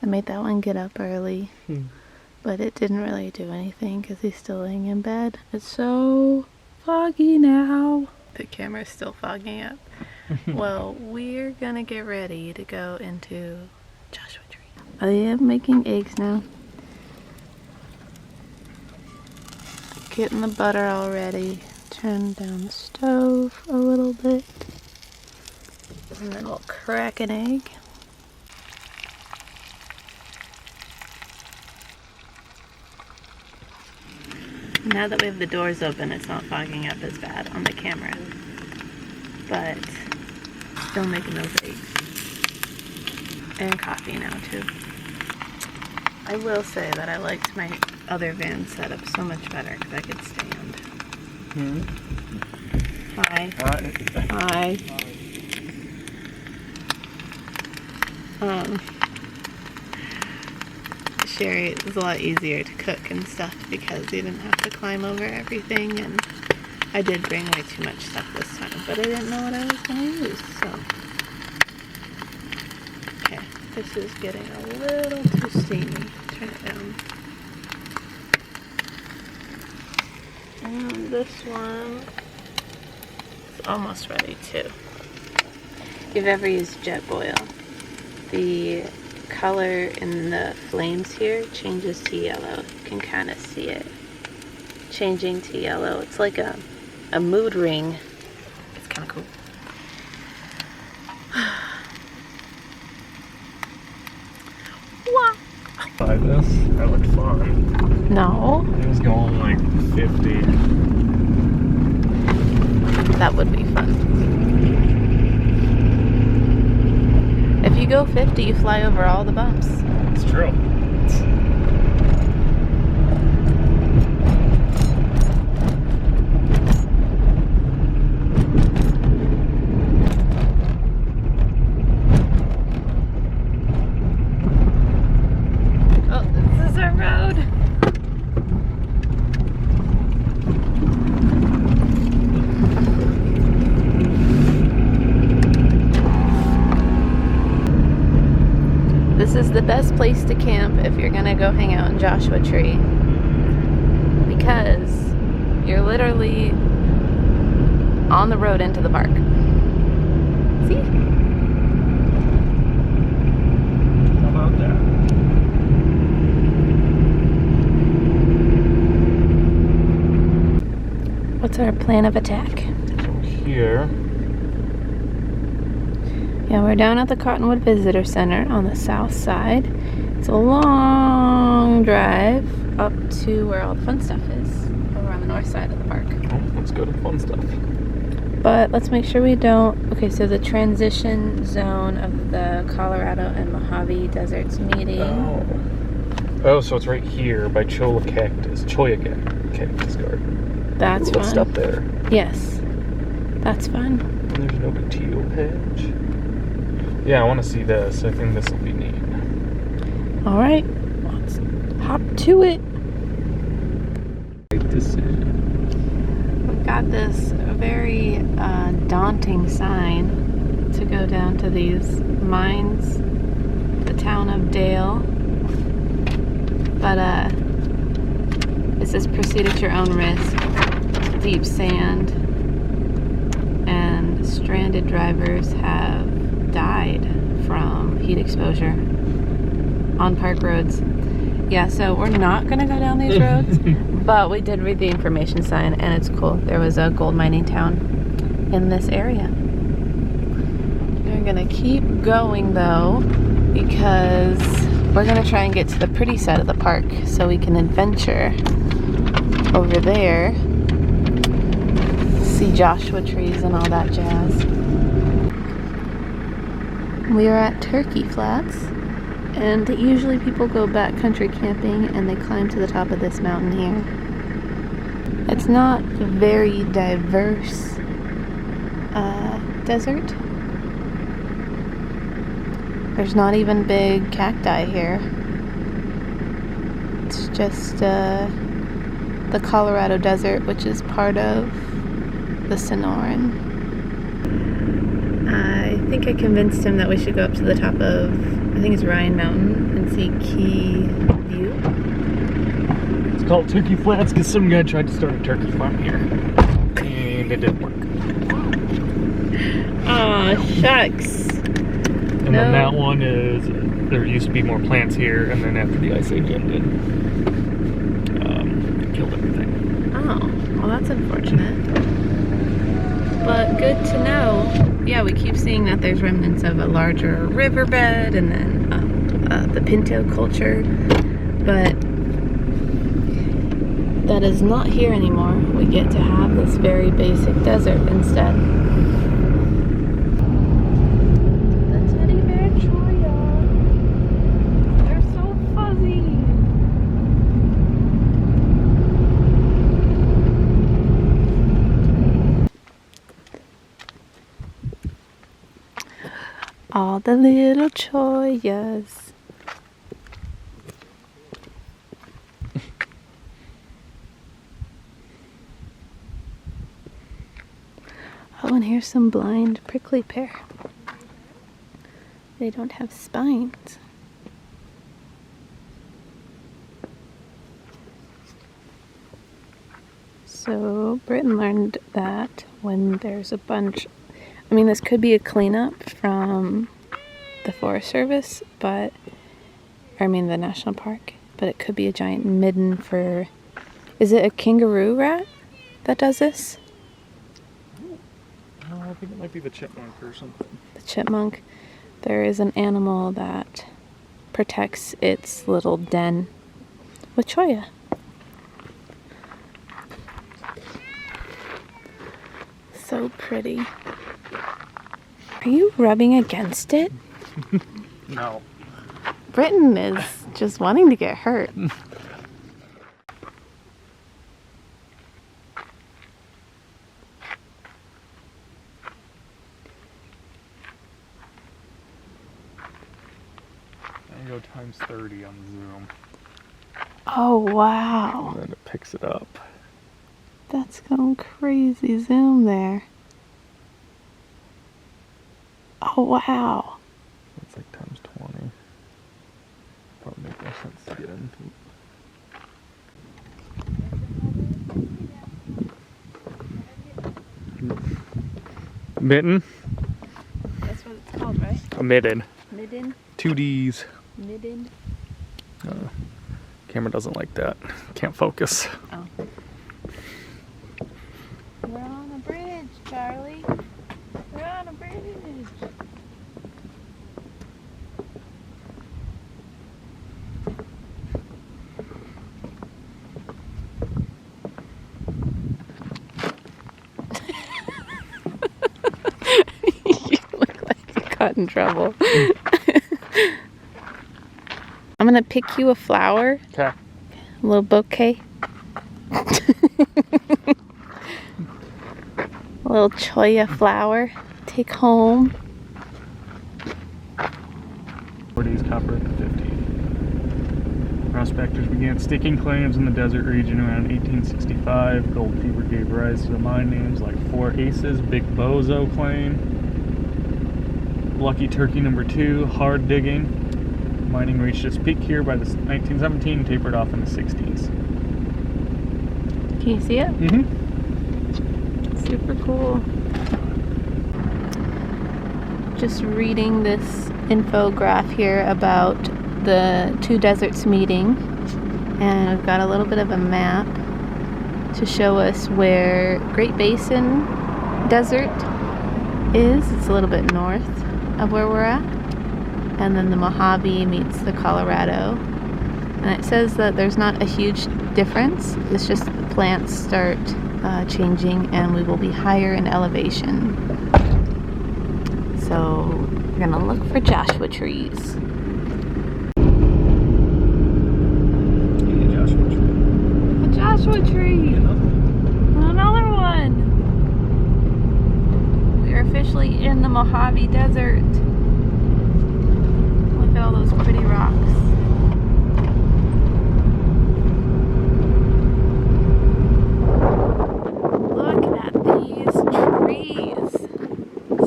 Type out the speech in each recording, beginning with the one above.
I made that one get up early, but it didn't really do anything because he's still laying in bed. It's so foggy now. The camera's still fogging up. Well, we're gonna get ready to go into Joshua Tree. I am making eggs now. Getting the butter all ready. Turn down the stove a little bit. And then we'll crack an egg. Now that we have the doors open, it's not fogging up as bad on the camera. But still making those eggs. And coffee now too. I will say that I liked my other van setup so much better because I could stand. Hi. Hi. Sherry, it was a lot easier to cook and stuff because you didn't have to climb over everything, and I did bring way too much stuff this time, but I didn't know what I was going to use, so. Okay, this is getting a little too steamy. Turn it down. And this one is almost ready too. If you've ever used jet boil, the color in the flames here changes to yellow. You can kind of see it changing to yellow. It's like a mood ring. It's kind of cool. Wow. By this, that looked fun. No. It was going like 50. That would be fun. If you go 50, you fly over all the bumps. It's true. Oh, this is our road. This is the best place to camp if you're gonna go hang out in Joshua Tree, because you're literally on the road into the park. See? How about that? What's our plan of attack? So here. Yeah, we're down at the Cottonwood Visitor Center on the south side. It's a long drive up to where all the fun stuff is, over on the north side of the park. Oh, let's go to fun stuff. But let's make sure we don't... Okay, so the transition zone of the Colorado and Mojave deserts meeting. Oh, so it's right here by Cholla Cactus Garden. That's fun. Let's stop there. Yes, that's fun. And there's no teal patch. Yeah, I want to see this. I think this will be neat. All right, let's hop to it. Great decision. We've got this very daunting sign to go down to these mines, the town of Dale. But it says proceed at your own risk. Deep sand, and stranded drivers have died from heat exposure on park roads. Yeah, so we're not gonna go down these roads, but we did read the information sign and it's cool. There was a gold mining town in this area. We're gonna keep going though, because we're gonna try and get to the pretty side of the park so we can adventure over there, see Joshua trees and all that jazz. We are at Turkey Flats, and usually people go backcountry camping and they climb to the top of this mountain here. It's not a very diverse desert. There's not even big cacti here. It's just the Colorado Desert, which is part of the Sonoran. I think I convinced him that we should go up to the top of, I think it's Ryan Mountain, and see Key View. It's called Turkey Flats because some guy tried to start a turkey farm here. And it didn't work. Aw, shucks. And then that one is, there used to be more plants here, and then after the Ice Age ended, it killed everything. Oh, well that's unfortunate. But good to know. Yeah, we keep seeing that there's remnants of a larger riverbed and then the Pinto culture, but that is not here anymore. We get to have this very basic desert instead. The teddy bear choya. They're so fuzzy. All the little choyas. Oh, and here's some blind prickly pear. They don't have spines. So Britton learned that when there's a bunch, I mean, this could be a cleanup from the Forest Service, but, I mean the National Park, but it could be a giant midden for, is it a kangaroo rat that does this? I think it might be the chipmunk or something. The chipmunk. There is an animal that protects its little den with choya. So pretty. Are you rubbing against it? No. Britton is just wanting to get hurt. Go times 30 on the zoom. Oh, wow. And then it picks it up. That's going crazy zoom there. Oh, wow. It's like times 20. Probably make more sense to get into. Mitten? That's what it's called, right? A midden. Midden? 2 Ds. Midden? Camera doesn't like that. Can't focus. Oh. We're on a bridge, Charlie. We're on a bridge. You look like you got in trouble. I'm gonna pick you a flower. Okay. A little bouquet. A little choya flower. Take home. 40s, copper at the 50. Prospectors began staking claims in the desert region around 1865. Gold fever gave rise to mine names like Four Aces, Big Bozo claim, Lucky Turkey number 2, hard digging. Mining reached its peak here by the 1917 and tapered off in the 60s. Can you see it? Mm-hmm. Super cool. Just reading this infograph here about the Two Deserts meeting, and I've got a little bit of a map to show us where Great Basin Desert is. It's a little bit north of where we're at. And then the Mojave meets the Colorado. And it says that there's not a huge difference. It's just the plants start changing and we will be higher in elevation. So we're gonna look for Joshua trees. Joshua tree. A Joshua tree! Another one! We are officially in the Mojave Desert. Look at all those pretty rocks. Look at these trees.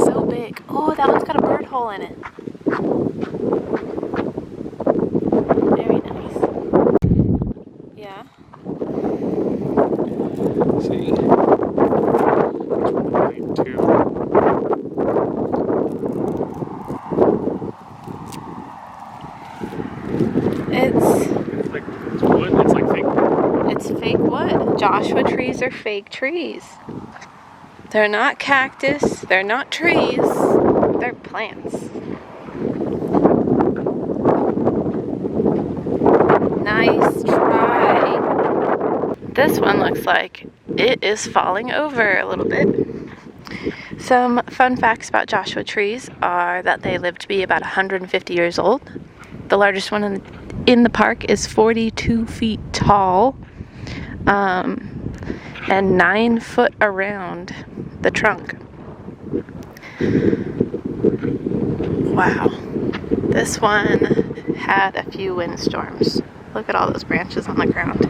So big. Oh, that one's got a It's like it's wood. It's like fake wood. It's fake wood. Joshua trees are fake trees. They're not cactus. They're not trees. They're plants. Nice try. This one looks like it is falling over a little bit. Some fun facts about Joshua trees are that they live to be about 150 years old. The largest one in the park is 42 feet tall, and 9 foot around the trunk. Wow. This one had a few windstorms. Look at all those branches on the ground.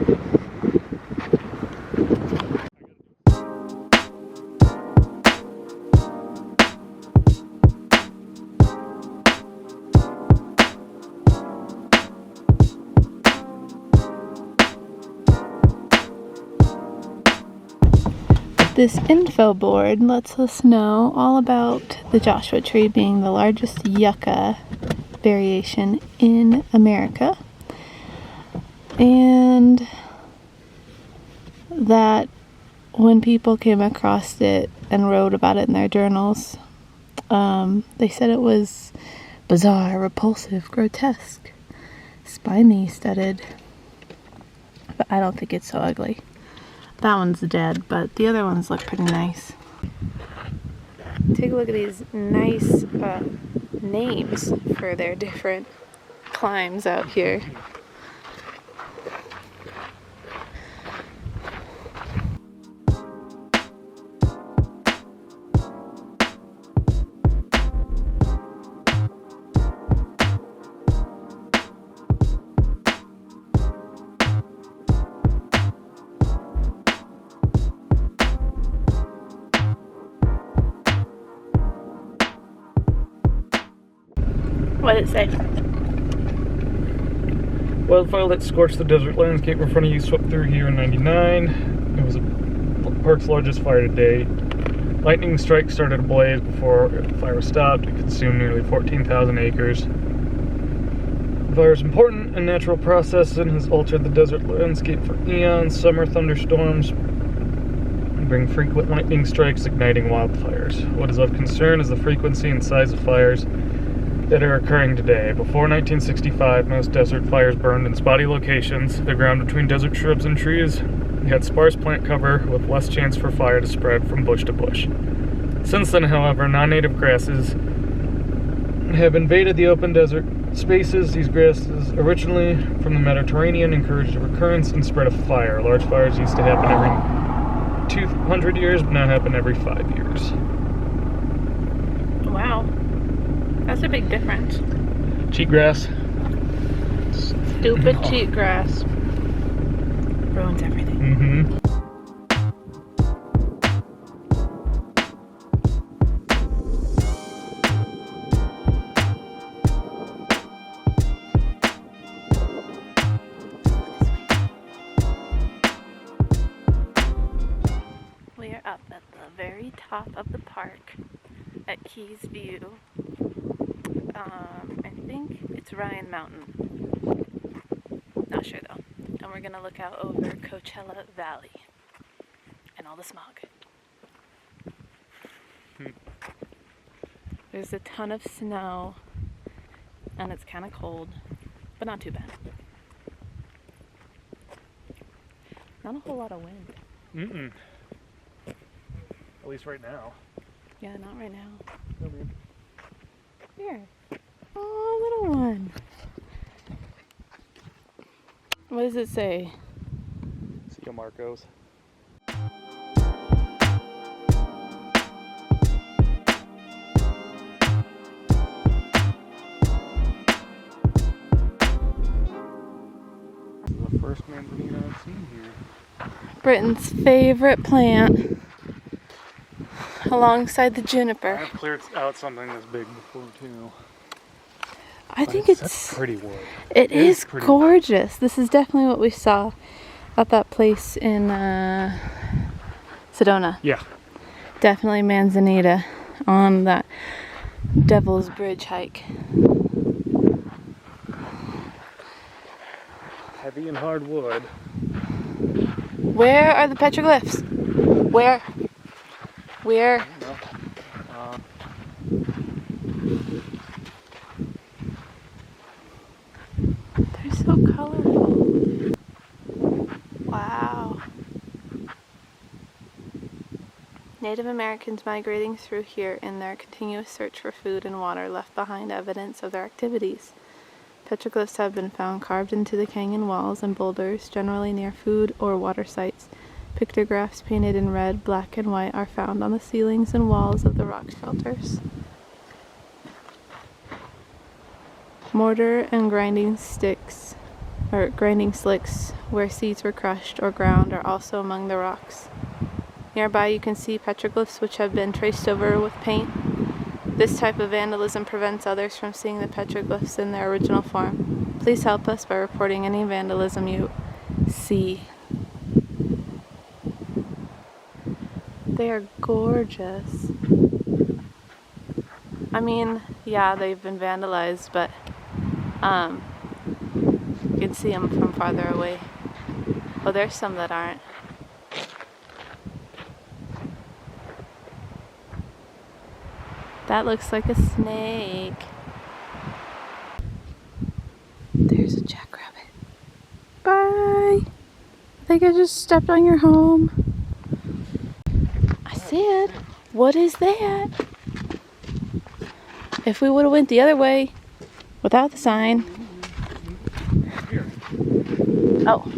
This info board lets us know all about the Joshua tree being the largest yucca variation in America, and that when people came across it and wrote about it in their journals, they said it was bizarre, repulsive, grotesque, spiny studded, but I don't think it's so ugly. That one's dead, but the other ones look pretty nice. Take a look at these nice names for their different climbs out here. What did it say? Wildfire that scorched the desert landscape in front of you swept through here in '99. It was the park's largest fire to date. Lightning strike started a blaze before the fire was stopped. It consumed nearly 14,000 acres. The fire is important and natural process and has altered the desert landscape for eons. Summer thunderstorms bring frequent lightning strikes, igniting wildfires. What is of concern is the frequency and size of fires that are occurring today. Before 1965, most desert fires burned in spotty locations. The ground between desert shrubs and trees had sparse plant cover with less chance for fire to spread from bush to bush. Since then, however, non-native grasses have invaded the open desert spaces. These grasses, originally from the Mediterranean, encouraged the recurrence and spread of fire. Large fires used to happen every 200 years, but now happen every 5 years. Wow. That's a big difference. Cheatgrass. Stupid cheatgrass. Ruins everything. Mm-hmm. We are up at the very top of the park at Keys View. I think it's Ryan Mountain. Not sure though. And we're gonna look out over Coachella Valley and all the smog. There's a ton of snow and it's kind of cold, but not too bad. Not a whole lot of wind. Mm-mm. At least right now. Yeah, not right now. No, man. Here. Oh, little one. What does it say? See you, Marcos. The first manzanita I've seen here. Britton's favorite plant, alongside the juniper. I've cleared out something this big before too. I think That's pretty wood. It is pretty gorgeous. This is definitely what we saw at that place in Sedona. Yeah. Definitely manzanita on that Devil's Bridge hike. Heavy and hard wood. Where are the petroglyphs? Where? Where? They're so colorful. Wow. Native Americans migrating through here in their continuous search for food and water left behind evidence of their activities. Petroglyphs have been found carved into the canyon walls and boulders, generally near food or water sites. Pictographs painted in red, black, and white are found on the ceilings and walls of the rock shelters. Mortar and grinding slicks where seeds were crushed or ground are also among the rocks. Nearby you can see petroglyphs which have been traced over with paint. This type of vandalism prevents others from seeing the petroglyphs in their original form. Please help us by reporting any vandalism you see. They are gorgeous. I mean, yeah, they've been vandalized, but you can see them from farther away. Oh, there's some that aren't. That looks like a snake. There's a jackrabbit. Bye! I think I just stepped on your home. I see it. What is that? If we would have went the other way without the sign. Oh.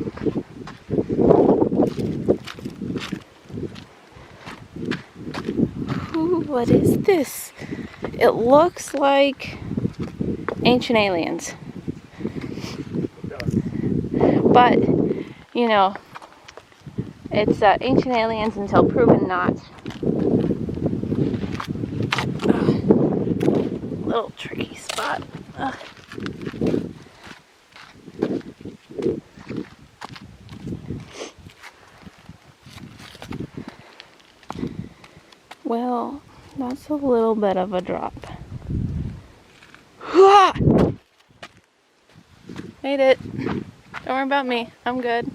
Ooh, what is this? It looks like ancient aliens. But, you know, it's ancient aliens until proven not. Little tricky spot. Ugh. Well, that's a little bit of a drop. Made it. Don't worry about me. I'm good.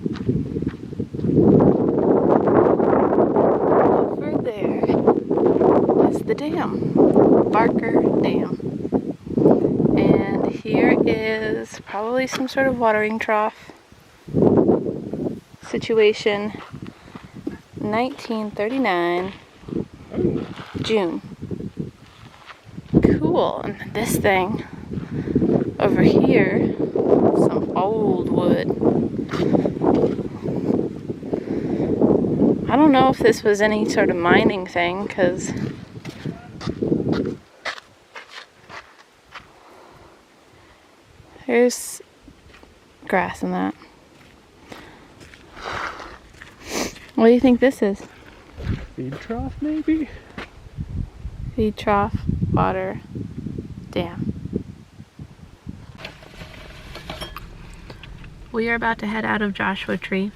Over there is the dam. Barker Dam. And here is probably some sort of watering trough situation. 1939 June. Cool. And this thing over here, some old wood. I don't know if this was any sort of mining thing, because there's grass in that. What do you think this is? Feed trough, maybe? Feed trough, water, dam. We are about to head out of Joshua Tree.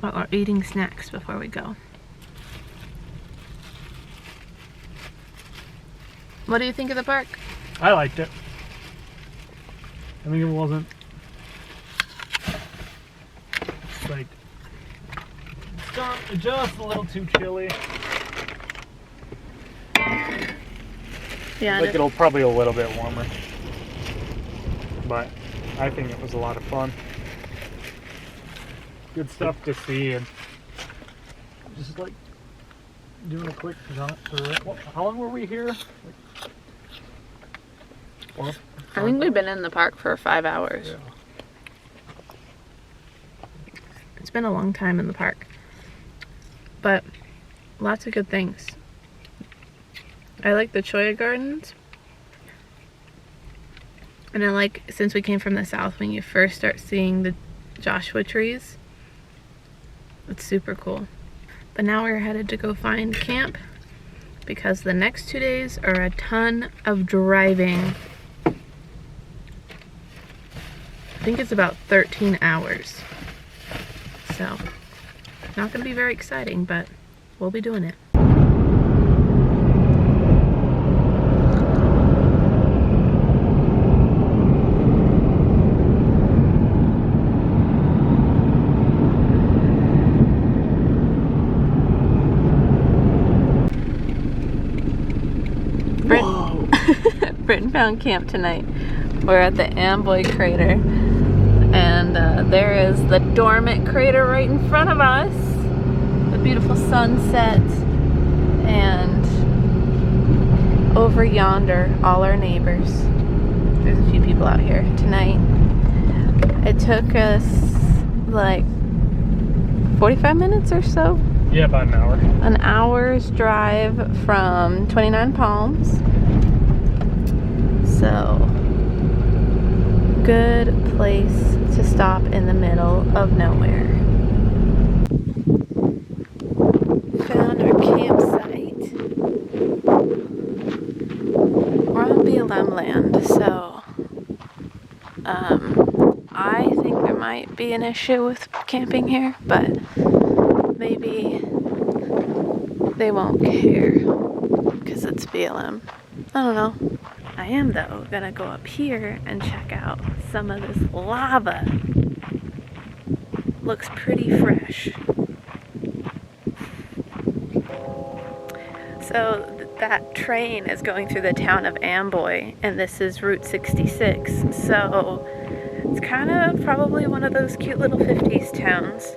But we're eating snacks before we go. What do you think of the park? I liked it. I think it wasn't like just a little too chilly. Yeah, like it'll probably a little bit warmer. But I think it was a lot of fun. Good stuff to see, and just like doing a quick jaunt through it. How long were we here? Well, I think we've been in the park for 5 hours. Yeah. It's been a long time in the park, but lots of good things. I like the cholla gardens, and I like, since we came from the south, when you first start seeing the Joshua trees, it's super cool. But now we're headed to go find camp, because the next 2 days are a ton of driving. I think it's about 13 hours. So, not going to be very exciting, but we'll be doing it. underground camp tonight. We're at the Amboy crater, and there is the dormant crater right in front of us. The beautiful sunset, and over yonder, all our neighbors. There's a few people out here tonight. It took us like 45 minutes or so. Yeah, about an hour. An hour's drive from 29 Palms. So, good place to stop in the middle of nowhere. Found our campsite. We're on BLM land, so I think there might be an issue with camping here, but maybe they won't care because it's BLM. I don't know. I am, though, gonna go up here and check out some of this lava. Looks pretty fresh. So that train is going through the town of Amboy, and this is Route 66. So it's kind of probably one of those cute little 50s towns.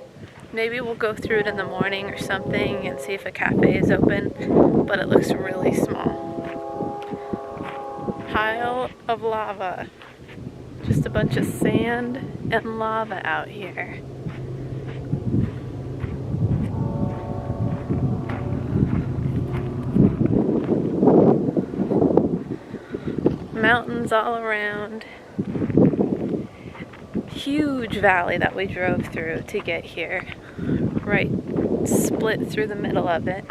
Maybe we'll go through it in the morning or something and see if a cafe is open, but it looks really small. Pile of lava. Just a bunch of sand and lava out here. Mountains all around. Huge valley that we drove through to get here. Right split through the middle of it.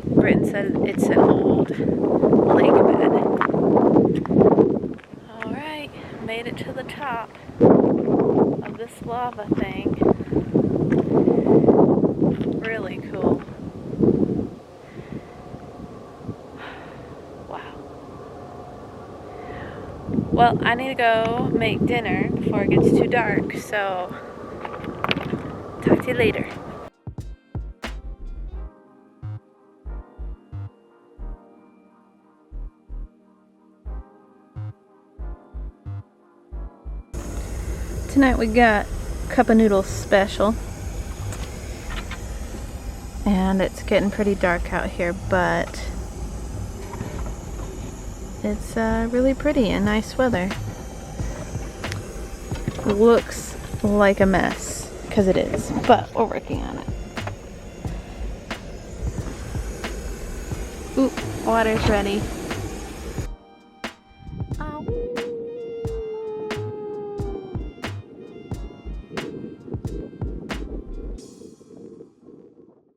Britton said it's an old lake bed. Alright, made it to the top of this lava thing. Really cool. Wow. Well, I need to go make dinner before it gets too dark, so talk to you later. Tonight we got cup of noodles special, and it's getting pretty dark out here, but it's really pretty and nice weather. Looks like a mess, because it is, but we're working on it. Ooh, water's ready.